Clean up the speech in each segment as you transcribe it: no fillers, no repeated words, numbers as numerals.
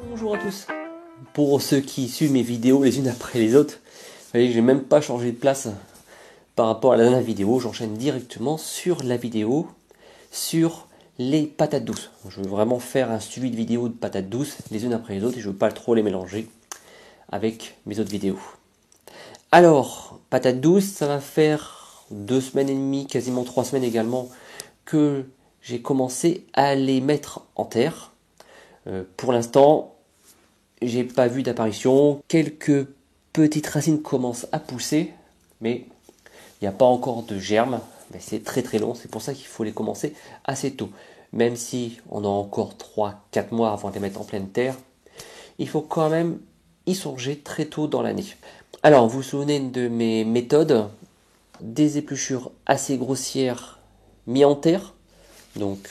Bonjour à tous. Pour ceux qui suivent mes vidéos les unes après les autres, vous voyez que j'ai même pas changé de place par rapport à la dernière vidéo. J'enchaîne directement sur la vidéo sur les patates douces. Je veux vraiment faire un suivi de vidéos de patates douces les unes après les autres et je veux pas trop les mélanger avec mes autres vidéos. Alors, patates douces, ça va faire 2 semaines et demie, quasiment 3 semaines également, que j'ai commencé à les mettre en terre. Pour l'instant, j'ai pas vu d'apparition. Quelques petites racines commencent à pousser, mais il n'y a pas encore de germes. Mais c'est très très long, c'est pour ça qu'il faut les commencer assez tôt. Même si on a encore 3-4 mois avant de les mettre en pleine terre, il faut quand même y songer très tôt dans l'année. Alors, vous vous souvenez de mes méthodes? Des épluchures assez grossières mis en terre, donc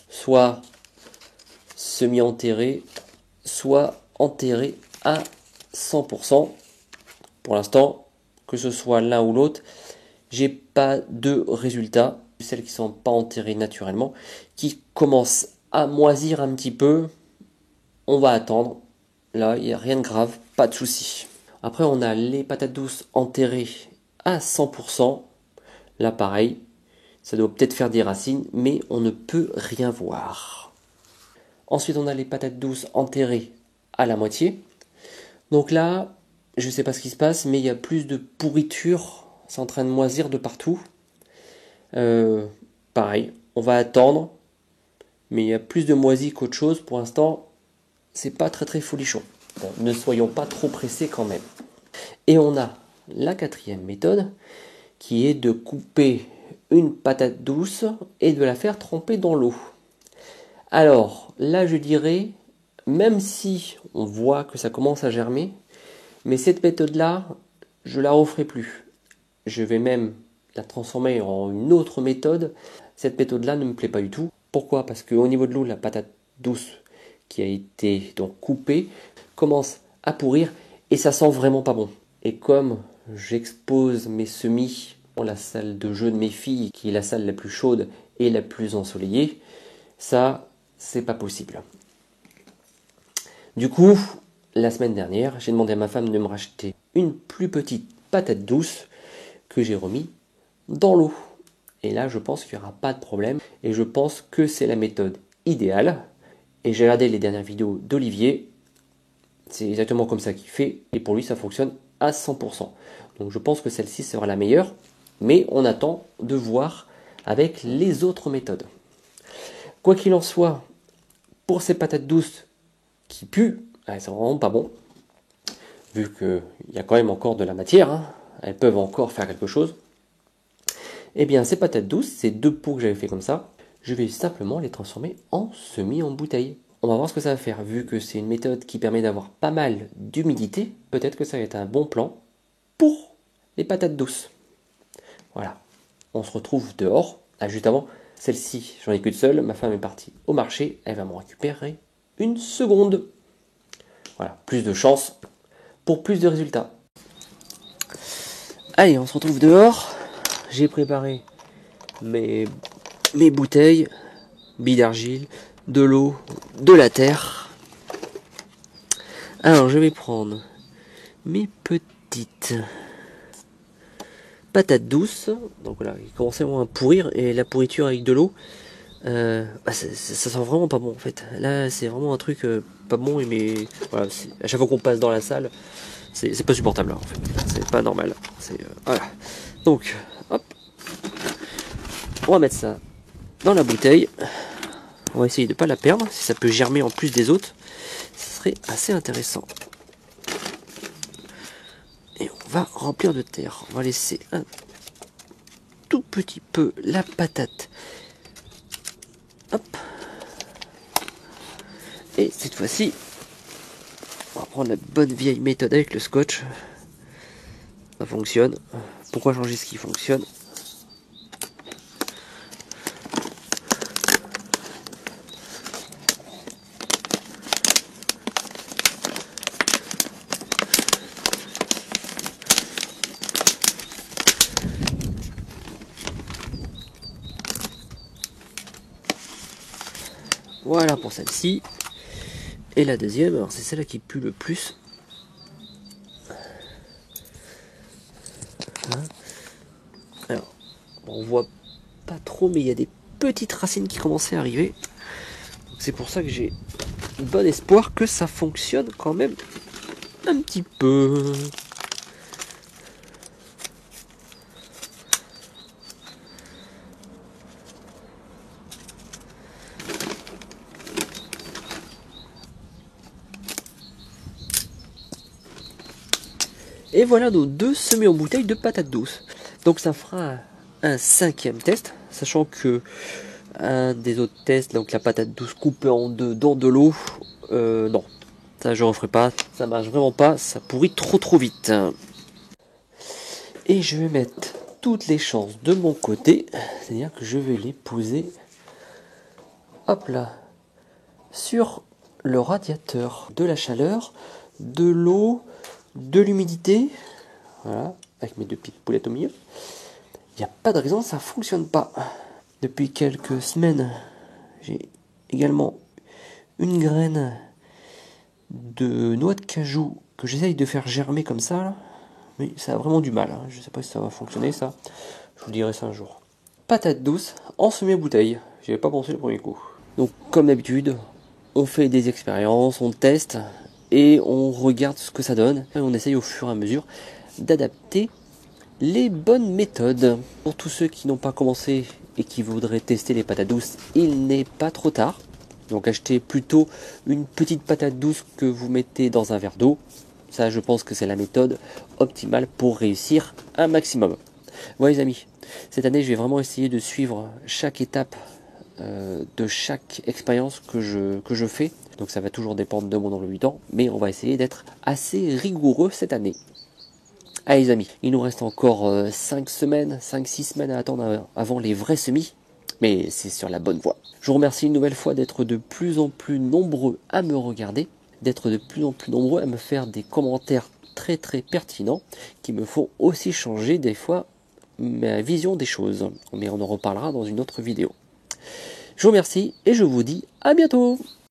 soit semi-enterrées, soit enterrées à 100%. Pour l'instant, que ce soit l'un ou l'autre, j'ai pas de résultat. Celles qui sont pas enterrées naturellement, qui commencent à moisir un petit peu, on va attendre. Là, il n'y a rien de grave, pas de souci. Après, on a les patates douces enterrées à 100%. Là, pareil, ça doit peut-être faire des racines, mais on ne peut rien voir. Ensuite, on a les patates douces enterrées à la moitié. Donc là, je ne sais pas ce qui se passe, mais il y a plus de pourriture. C'est en train de moisir de partout. Pareil, on va attendre. Mais il y a plus de moisis qu'autre chose. Pour l'instant, c'est pas très très folichon. Bon, ne soyons pas trop pressés quand même. Et on a la quatrième méthode, qui est de couper une patate douce et de la faire tremper dans l'eau. Alors, là je dirais, même si on voit que ça commence à germer, mais cette méthode-là, je la referai plus. Je vais même la transformer en une autre méthode. Cette méthode-là ne me plaît pas du tout. Pourquoi? Parce qu'au niveau de l'eau, la patate douce qui a été donc coupée commence à pourrir et ça sent vraiment pas bon. Et comme j'expose mes semis dans la salle de jeu de mes filles, qui est la salle la plus chaude et la plus ensoleillée, ça, c'est pas possible. Du coup, la semaine dernière, j'ai demandé à ma femme de me racheter une plus petite patate douce que j'ai remis dans l'eau. Et là, je pense qu'il n'y aura pas de problème. Et je pense que c'est la méthode idéale. Et j'ai regardé les dernières vidéos d'Olivier. C'est exactement comme ça qu'il fait. Et pour lui, ça fonctionne à 100%. Donc je pense que celle-ci sera la meilleure. Mais on attend de voir avec les autres méthodes. Quoi qu'il en soit, pour ces patates douces qui puent, c'est vraiment pas bon. Vu qu'il y a quand même encore de la matière, hein, elles peuvent encore faire quelque chose. Eh bien, ces patates douces, ces 2 pots que j'avais fait comme ça, je vais simplement les transformer en semis en bouteille. On va voir ce que ça va faire. Vu que c'est une méthode qui permet d'avoir pas mal d'humidité, peut-être que ça va être un bon plan pour les patates douces. Voilà. On se retrouve dehors. Ah, juste avant, celle-ci, j'en ai qu'une seule. Ma femme est partie au marché. Elle va m'en récupérer une seconde. Voilà, plus de chance pour plus de résultats. Allez, on se retrouve dehors. J'ai préparé mes bouteilles, billes d'argile, de l'eau, de la terre. Alors, je vais prendre mes petites patates douces. Donc voilà, ils commencent vraiment à pourrir et la pourriture avec de l'eau, ça sent vraiment pas bon en fait. Là, c'est vraiment un truc pas bon, mais voilà, à chaque fois qu'on passe dans la salle, c'est pas supportable là, en fait. C'est pas normal. Voilà. Donc, hop, on va mettre ça dans la bouteille. On va essayer de ne pas la perdre. Si ça peut germer en plus des autres, ce serait assez intéressant. Et on va remplir de terre. On va laisser un tout petit peu la patate. Hop. Et cette fois-ci, on va prendre la bonne vieille méthode avec le scotch. Ça fonctionne. Pourquoi changer ce qui fonctionne? Voilà pour celle-ci. Et la deuxième, alors c'est celle-là qui pue le plus. Hein, alors, on voit pas trop, mais il y a des petites racines qui commençaient à arriver. C'est pour ça que j'ai bon espoir que ça fonctionne quand même un petit peu. Et voilà nos 2 semis en bouteille de patates douces. Donc ça fera un 5e test, sachant que un des autres tests, donc la patate douce coupée en 2 dans de l'eau, non, ça je referai pas, ça marche vraiment pas, ça pourrit trop vite. Et je vais mettre toutes les chances de mon côté, c'est-à-dire que je vais les poser, hop là, sur le radiateur de la chaleur, de l'eau, de l'humidité, voilà, avec mes 2 petites poulettes au milieu. Il n'y a pas de raison, ça fonctionne pas. Depuis quelques semaines, j'ai également une graine de noix de cajou que j'essaye de faire germer comme ça, là. Mais ça a vraiment du mal, hein. Je sais pas si ça va fonctionner ça, je vous dirai ça un jour. Patate douce en semi-bouteille, j'y avais pas pensé le premier coup. Donc comme d'habitude, on fait des expériences, on teste et on regarde ce que ça donne. Et on essaye au fur et à mesure d'adapter les bonnes méthodes. Pour tous ceux qui n'ont pas commencé et qui voudraient tester les patates douces, il n'est pas trop tard. Donc achetez plutôt une petite patate douce que vous mettez dans un verre d'eau. Ça, je pense que c'est la méthode optimale pour réussir un maximum. Voilà les amis, cette année je vais vraiment essayer de suivre chaque étape de chaque expérience que je fais. Donc ça va toujours dépendre de mon emploi du temps, mais on va essayer d'être assez rigoureux cette année. Allez les amis, il nous reste encore 5-6 semaines à attendre avant les vrais semis, mais c'est sur la bonne voie. Je vous remercie une nouvelle fois d'être de plus en plus nombreux à me regarder, d'être de plus en plus nombreux à me faire des commentaires très pertinents qui me font aussi changer des fois ma vision des choses. Mais on en reparlera dans une autre vidéo. Je vous remercie et je vous dis à bientôt.